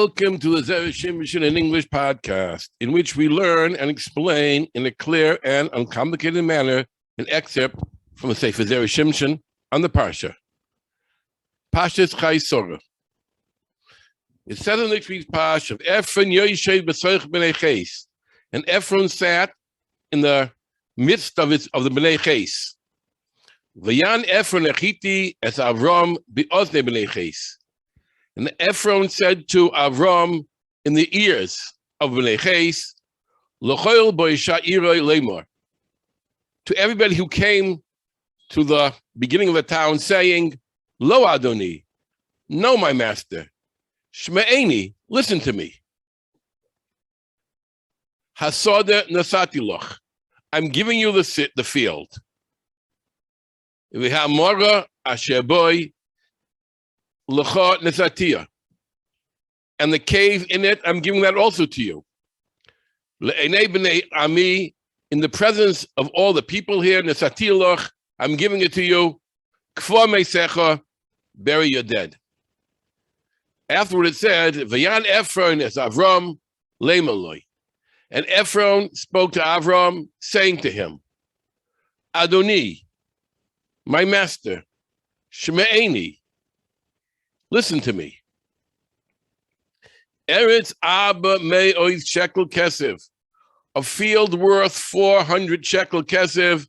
Welcome to the Zera Shimshon in English podcast, in which we learn and explain in a clear and uncomplicated manner an excerpt from the Sefer Zera Shimshon on the Parsha. Parsha's Chayei. It says in next week's Parsha of Ephron Yoishev B'Soich B'nei Ches, and Ephron sat in the midst of the B'nei Ches. V'yan Ephron Echiti es Avram B'Ozne B'nei Ches. And Ephron said to Avram in the ears of B'nei Ches, L'choil bo'isha iroi lemor, to everybody who came to the beginning of the town, saying, Lo Adoni, no, my master, Shme'eni, listen to me. Hasoda nasati loch, I'm giving you the field. V'ha'mora asher boi L'cha nesatia, and the cave in it, I'm giving that also to you. Le'enei b'nei ami, in the presence of all the people here, nesatia loch, I'm giving it to you. K'for meisecha, bury your dead. Afterward it said, V'yan Ephron es Avram le'maloi, and Ephron spoke to Avram, saying to him, Adoni, my master, Shme'eni, listen to me. Eretz Abba Me'oid shekel kesef, a field worth 400 shekel kesef,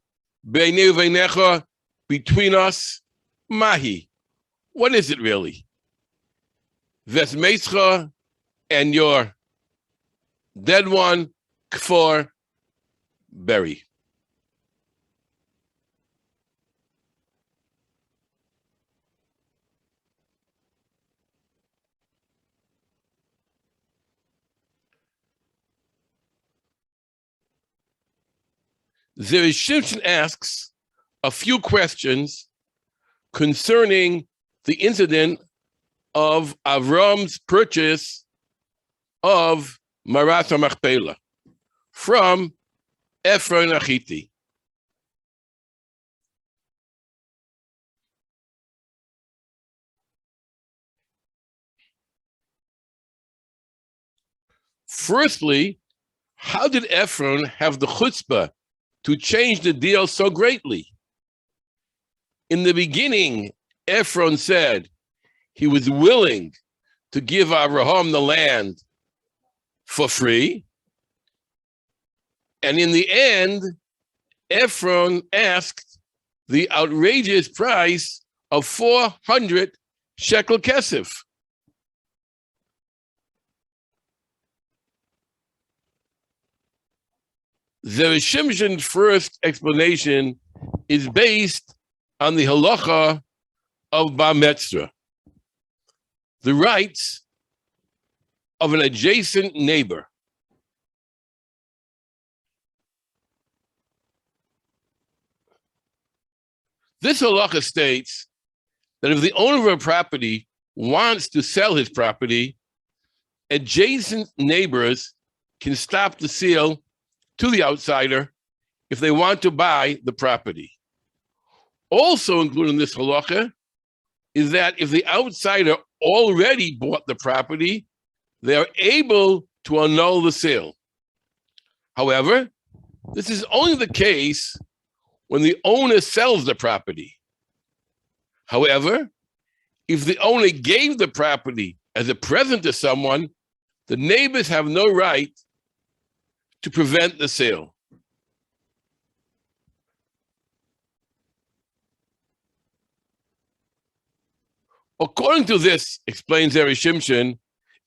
Beinei v'einecha, between us, Mahi. What is it really? Vesmeischa, and your dead one, Kfor, bury. Zera Shimshon asks a few questions concerning the incident of Avram's purchase of Marat HaMachpelah from Ephron Achiti. Firstly, how did Ephron have the chutzpah to change the deal so greatly? In the beginning, Ephron said he was willing to give Abraham the land for free. And in the end, Ephron asked the outrageous price of 400 shekel kesef. Zera Shimshon's first explanation is based on the halacha of bar mitzvah, the rights of an adjacent neighbor. This halacha states that if the owner of a property wants to sell his property, adjacent neighbors can stop the sale to the outsider if they want to buy the property. Also included in this halacha is that if the outsider already bought the property, they are able to annul the sale. However, this is only the case when the owner sells the property. However, if the owner gave the property as a present to someone, the neighbors have no right to prevent the sale. According to this, explains Zera Shimshon,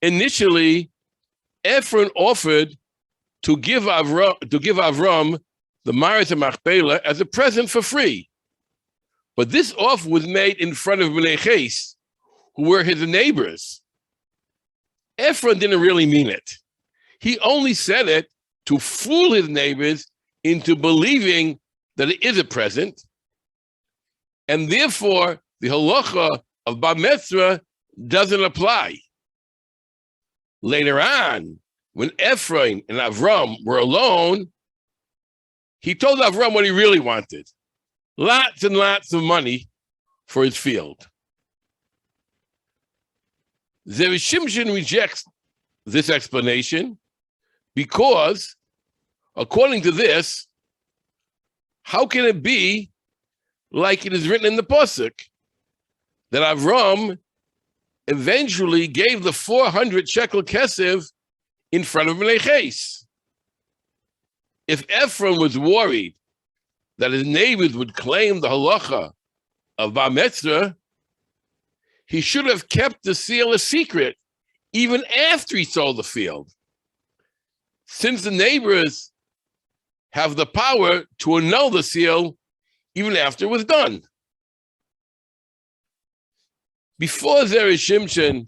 initially, Ephron offered to give Avram the Marat HaMachpelah as a present for free. But this offer was made in front of B'nei Ches, who were his neighbors. Ephron didn't really mean it. He only said it to fool his neighbors into believing that it is a present, and therefore the halacha of bar mitzvah doesn't apply. Later on, when Ephron and Avram were alone, he told Avram what he really wanted: lots and lots of money for his field. Zera Shimshon rejects this explanation because, according to this, how can it be like it is written in the Pasuk that Avram eventually gave the 400 shekel kesef in front of Meneiches? If Ephraim was worried that his neighbors would claim the halacha of Bar Mitzvah, he should have kept the seal a secret even after he sold the field, since the neighbors have the power to annul the seal even after it was done. Before Zera Shimshon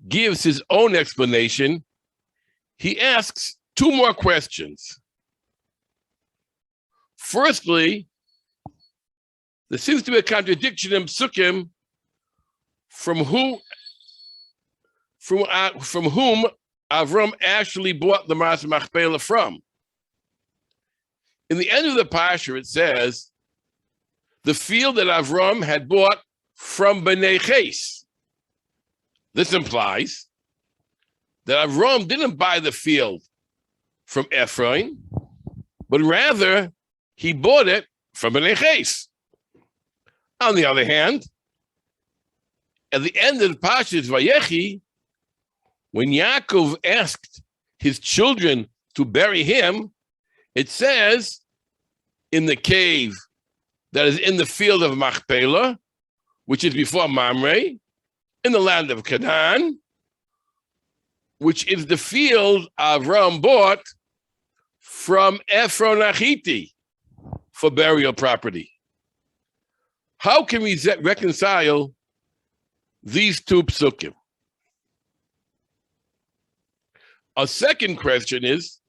gives his own explanation, he asks two more questions. Firstly, there seems to be a contradiction in Psukim from whom Avram actually bought the Maras Machpelah from. In the end of the Parsha, it says, the field that Avram had bought from Meneiches. This implies that Avram didn't buy the field from Ephraim, but rather he bought it from Meneiches. On the other hand, at the end of the Parsha Vayechi, when Yaakov asked his children to bury him, it says in the cave that is in the field of Machpelah, which is before Mamre, in the land of Canaan, which is the field Avram bought from Ephron Achiti for burial property. How can we reconcile these two psukim? A second question is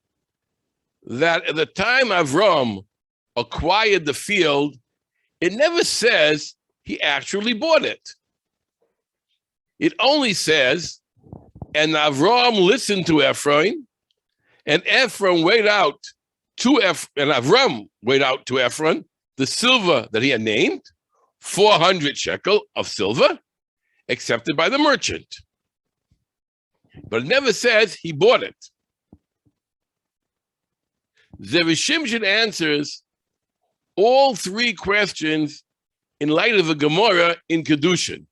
that at the time Avram acquired the field, it never says he actually bought it. It only says, and Avram listened to Ephraim, and Avram weighed out to Ephraim the silver that he had named, 400 shekel of silver, accepted by the merchant. But it never says he bought it. Zera Shimshon answers all three questions in light of a Gemara in Kedushin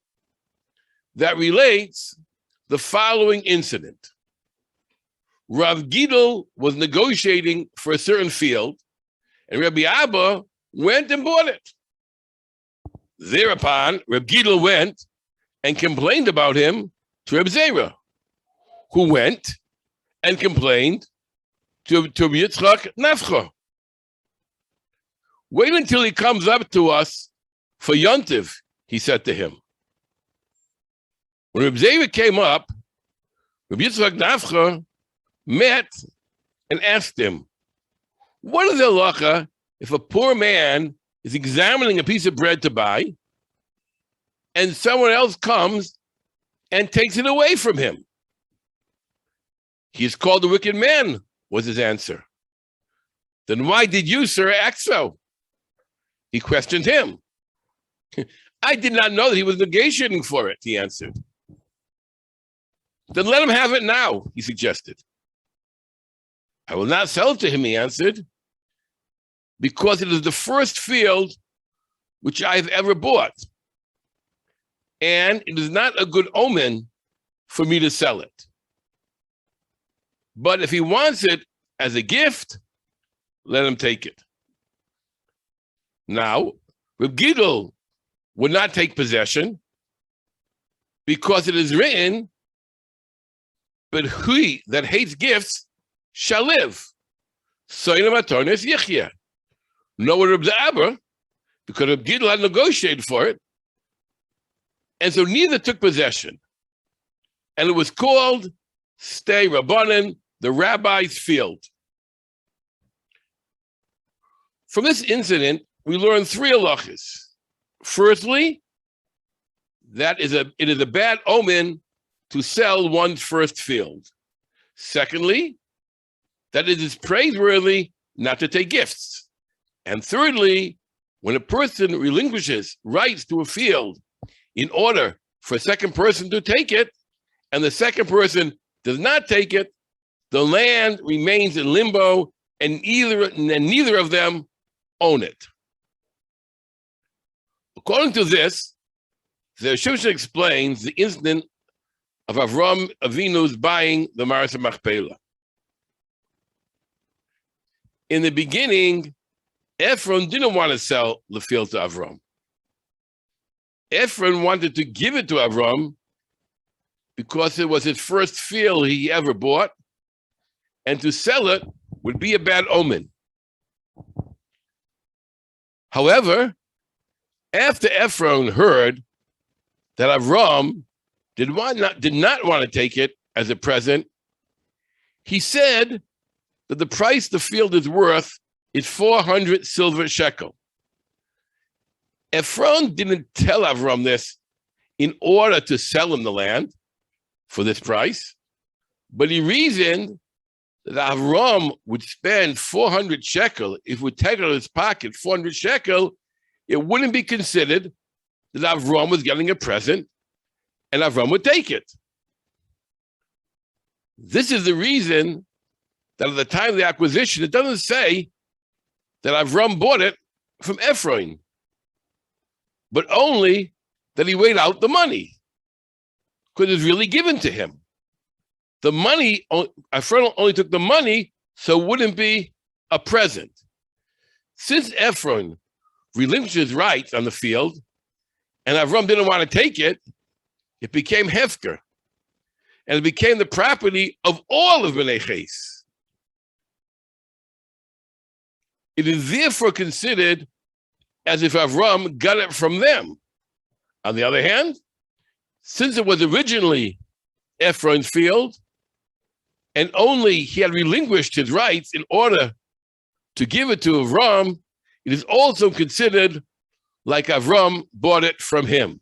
that relates the following incident. Rav Gidel was negotiating for a certain field, and Rabbi Abba went and bought it. Thereupon, Rav Gidel went and complained about him to Reb Zera, who went and complained to Yitzchak Nafcha. Wait until he comes up to us for Yontiv, he said to him. When Reb Zera came up, Reb Yitzchak Nafcha met and asked him, what is the halacha if a poor man is examining a piece of bread to buy and someone else comes and takes it away from him? He is called a wicked man, was his answer. Then why did you, sir, act so? He questioned him. I did not know that he was negotiating for it, he answered. Then let him have it now, he suggested. I will not sell it to him, he answered, because it is the first field which I have ever bought. And it is not a good omen for me to sell it. But if he wants it as a gift, let him take it. Now, Reb Gidel would not take possession because it is written, but he that hates gifts shall live. No Reb Zera, because Reb Gidel had negotiated for it, and so neither took possession. And it was called Stei Rabbanan, the rabbi's field. From this incident, we learn three halachas. Firstly, that it is a bad omen to sell one's first field. Secondly, that it is praiseworthy not to take gifts. And thirdly, when a person relinquishes rights to a field in order for a second person to take it, and the second person does not take it, the land remains in limbo, and neither of them own it. According to this, Zera Shimshon explains the incident of Avram Avinu's buying the Maris Machpelah. In the beginning, Ephron didn't want to sell the field to Avram. Ephron wanted to give it to Avram because it was his first field he ever bought, and to sell it would be a bad omen. However, after Ephron heard that Avram did not want to take it as a present, he said that the price the field is worth is 400 silver shekel. Ephron didn't tell Avram this in order to sell him the land for this price, but he reasoned that Avram would spend 400 shekel. If we take out of his pocket 400 shekel, it wouldn't be considered that Avram was getting a present, and Avram would take it. This is the reason that at the time of the acquisition, it doesn't say that Avram bought it from Ephron, but only that he weighed out the money, because it was really given to him. The money, Ephron only took the money, so it wouldn't be a present. Since Ephron relinquished his rights on the field, and Avram didn't want to take it, it became hefker, and it became the property of all of Bnei Ches. It is therefore considered as if Avram got it from them. On the other hand, since it was originally Ephron's field, and only he had relinquished his rights in order to give it to Avram, it is also considered like Avram bought it from him.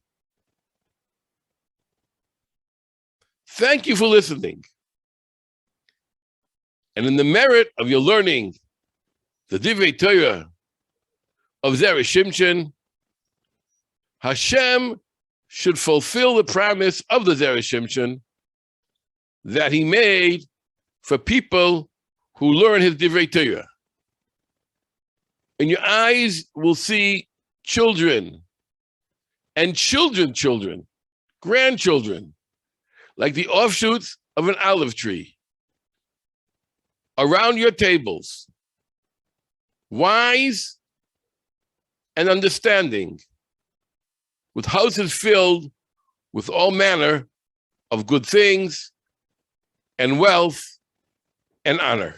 Thank you for listening. And in the merit of your learning the Divrei Torah of Zera Shimshon, Hashem should fulfill the promise of the Zera Shimshon that he made for people who learn his Divrei Torah. And your eyes will see children and children, grandchildren, like the offshoots of an olive tree, around your tables, wise and understanding, with houses filled with all manner of good things and wealth and honor.